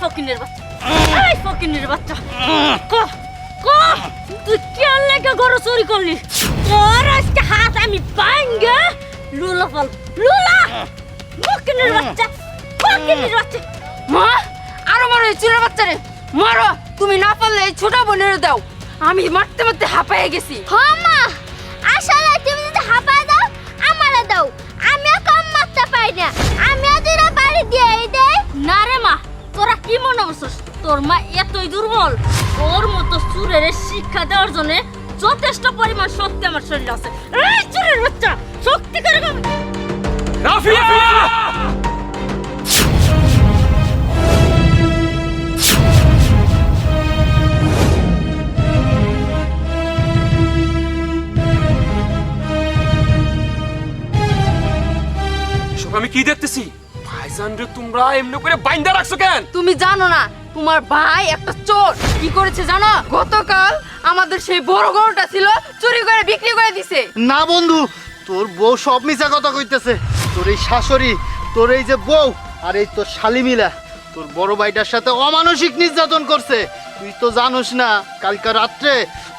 ফকিনের বাচ্চা, এই ফকিনের বাচ্চা, তুই কেন লেগে গরু চুরি করলি? তোর আজকে হাত আমি ভাঙ্গে লুলা ফল, লুলা ফকিনের বাচ্চা, ফকিনের বাচ্চা। মা আরো মারো এই চুরের বাচ্চারে, মারো। তুমি না পারলে এই ছোট বোনের দাও, আমি মারতে মারতে হাঁপায়ে গেছি। হ্যাঁ মা, আসলে তুমি যদি হাঁপায় দাও আমারে দাও, আমিও কম মারতে পারি না, আমিও দুটো বাড়ি দিয়ে দেই। না রে মা, তোরা কি মনে করছিস তোর মা এতই দুর্বল? ওর মতো চুরের শিক্ষা দেওয়ার জন্য যথেষ্ট পরিমাণ শক্তি আমার শরীরে আছে। এই চুরের বাচ্চা, শক্তি করে রাফিয়া! আমি কি দেখতেছি? ভাইজান রে তোমরা এমনি করে বাইন্দা রাখছো কেন? তুমি জানো না তোমার ভাই একটা চোর কি করেছে জানো? গতকাল আমাদের সেই বড় গরুটা ছিল চুরি করে বিক্রি করে দিছে। না বন্ধু, তোর বউ সব মিছা কথা কইতেছে। তোর এই শাশুড়ি, তোর এই যে বউ আর এই তোর শালি মিলা তোর বড় ভাইটার সাথে অমানসিক নির্যাতন করছে। তুই তো জানোস না, কালকে রাত্রে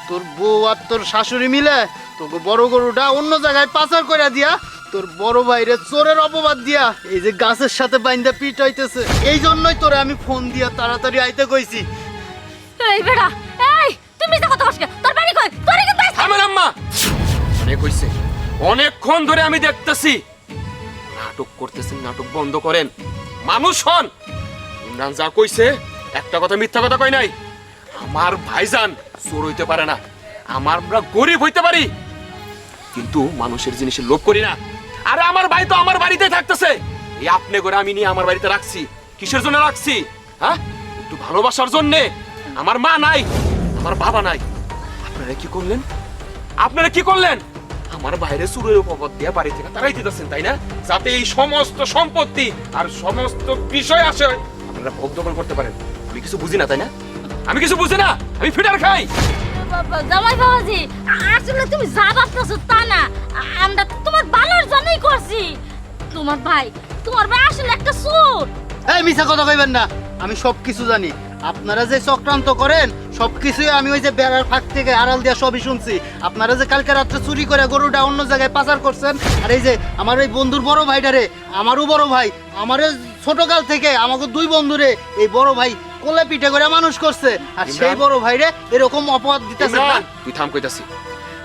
তোর বউ আর তোর শাশুড়ি মিলে তোকে বড় গরুটা অন্য জায়গায় পাচার করে দিয়া তোর বড় ভাইরে চোরের অপবাদ দিয়া এই যে গাছের সাথে বাইন্দা পিট হইতেছে। এই জন্যই তোরে আমি ফোন দিয়া তাড়াতাড়ি আইতে কইছি। এই বেটা, এই তুমি তো কথা বসকে, তোর বাড়ি কই? তোর কি বাইস? থামেন আম্মা, অনেক হইছে, অনেকক্ষণ ধরে আমি দেখতেছি নাটক করতেছেন। নাটক বন্ধ করেন, মানুষ হন। ইমরান যা কইছে একটা কথা মিথ্যা কথা কই নাই। আমার ভাইজান চোর হইতে পারে না, আমরা গরিব হইতে পারি, কিন্তু মানুষের জিনিসের লোভ করি না। আরে আমার ভাই তো আমার বাড়িতে থাকতেছে, এই আপনি করে আমি নিয়ে আমার বাড়িতে রাখছি। কিসের জন্য রাখছি? হ্যাঁ, একটু ভালোবাসার জন্যে। আমার মা নাই, আমার বাবা নাই। আপনারা কি করলেন? আপনারা কি করলেন? আমার বাইরে চুরের উপপদ দিয়ে বাড়ি থেকে তারাই দিতেছেন, তাই না? যাতে এই সমস্ত সম্পত্তি আর সমস্ত বিষয় আসে আপনারা ভোগ দখল করতে পারেন। আমি কিছু বুঝি না, তাই না? আমি কিছু বুঝি না, আমি ফিডার খাই। জামাই বাবাজি, আসলে তুমি যা ভাবতেছো তা না, আমরা তোমার ভালোর জন্যই করছি। তোমার ভাই আসলে একটা চোর। এই মিছা কথা কইবেন না, আমি সব কিছু জানি। আপনারা যে চক্রান্ত করেন সবকিছুই আমি ওই যে বেড়ার ফাঁক থেকে আড়াল দিয়া সবই শুনছি। আপনারা যে কালকে রাত্রে চুরি করে গরুটা অন্য জায়গায় পাচার করছেন, আর এই যে আমার এই বন্ধুর বড় ভাইটারে, আমারও বড় ভাই, আমার ছোটকাল থেকে আমাকে দুই বন্ধুরে এই বড় ভাই কোলে পিঠে করে মানুষ করছে, আর সেই বড় ভাইরে এরকম অপবাদ দিতেছে না। তুই থাম কইতাছি,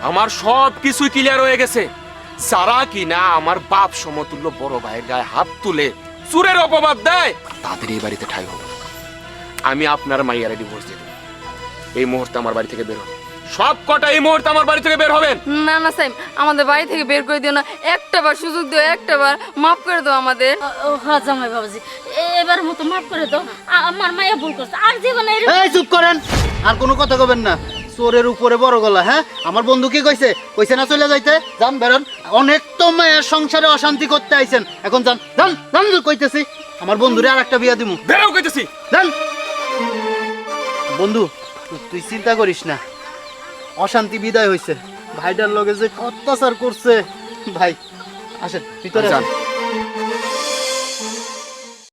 আমার সব কিছুই ক্লিয়ার হয়ে গেছে। যারা কিনা আমার বাপ সমতুল্য বড় ভাইয়ের গায়ে হাত তুলে চুরের অপবাদ দেয় তাদের এই বাড়িতে ঠাঁই হবে। আমি আপনার মাইয়ারে ডিভোর্স দিয়ে দেব। এই মুহূর্তে আমার বাড়ি থেকে বের হন, সব কটা এই মুহূর্তে আমার বাড়ি থেকে বের হবেন। না না সাইম, আমাদের বাড়ি থেকে বের করে দিও না, একটা বার সুযোগ দিও, একটা বার মাফ করে দাও আমাদের। হ্যাঁ জামাই বাবাজি, এবার মতো মাফ করে দাও, আমার মায়া ভুল করছে, আর জীবনে এই চুপ করেন, আর কোনো কথা কবেন না। চোরের উপরে বড় গলা। হ্যাঁ, আমার বন্ধু কি কইছে? কইছে না চলে যাইতে? যান বেরোন, অনেক তো মায়ের সংসারে অশান্তি করতে আইছেন, এখন যান যান যান কইতেছি। আমার বন্ধুরে আর একটা বিয়া দিমু, বেরো কইতেছি, যান। বন্ধু তুই চিন্তা করিস না, অশান্তি বিদায় হইছে। ভাইটার লগে যে অত্যাচার করছে, ভাই আসেন ভিতরে যান। আসেন।